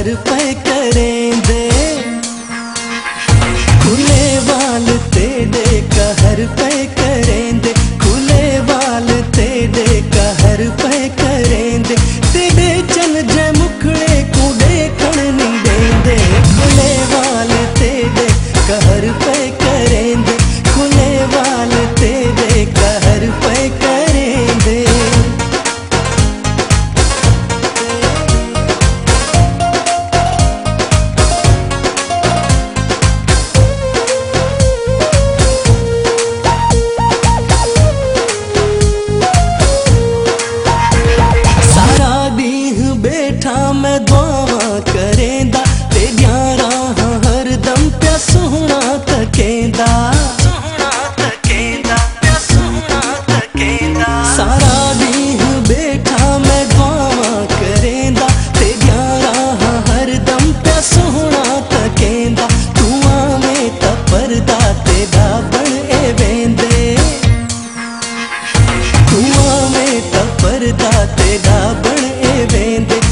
कहर पे करेंदे, खुले वाल तेरे कहर पे करेंदे, खुले वाल तेरे कहर पे करेंदे, तेरे चल जे मुखड़े को देखण नहीं देंदे, खुले वाल तेरे कहर पे करेंदे, खुले वाल तेरे कहर पे करेंदे। मैं दुआवां करेंदा तेरियां राहां हरदम प्या सोहना तकेंदा, सारा दिन बैठा मैं दुआवां करेंदा तेरियां राहां हरदम प्या सोहना तकेंदा, तू आवें तां परदा तेरा बण ए वेंदे, तू आवें तां परदा तेरा बण ए वेंदे,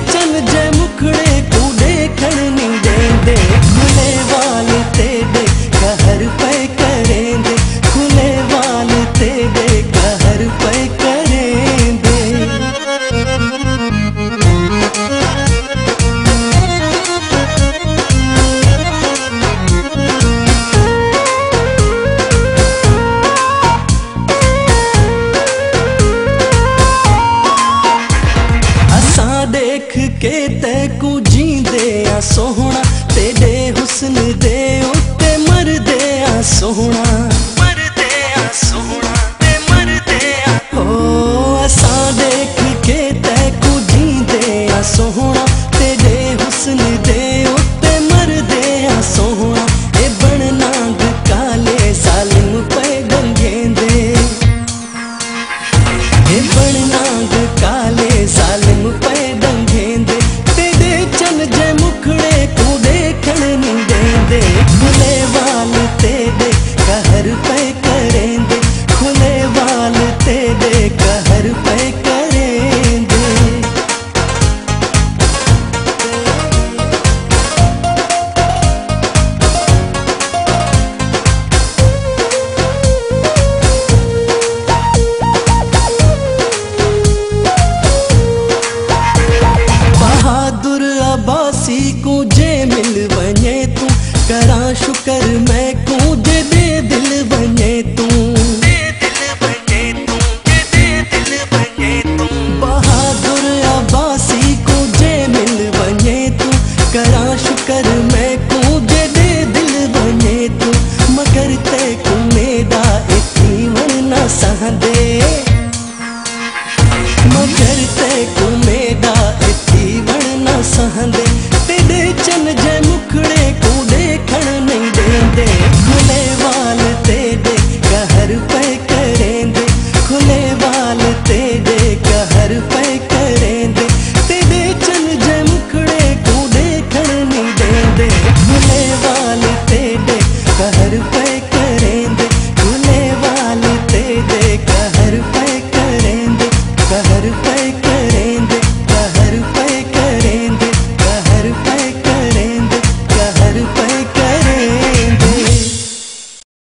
चल जे मुखड़े को देखण नहीं देंदे, खुले वाल तेरे कहर पे करेंदे, खुले वाल तेरे कहर पे करेंदे। देख के तैकू जींदे आ सोहना, तेरे हुस्न दे उत्ते मरदे आ सोहना, मरदे आ सोहना ते मरदे आ हो, असां देख के तैकू जींदे आ सोहना, तेरे हुस्न दे उत्ते मरदे आ सोहना, ए बण नांग काले जालिम पे डंगेंदे, ए बण नांग काले जालिम पे डंगेंदे, तेरे चल जे मुखड़े को देखण नहीं देंदे, खुले वाल तेरे कहर पे करेंदे, खुले वाल तेरे कहर पे करेंदे। बहादुर अब्बासी को जे मिल वने तू, करा शुकर मैं को जे दे दिल बने तू, बहादुर अब्बासी को जे मिल वने तू, करा शुकर मैं को जे दे दिल बने तू, मगर ते को मेरा इतनी वन न सहदे, मगर ते को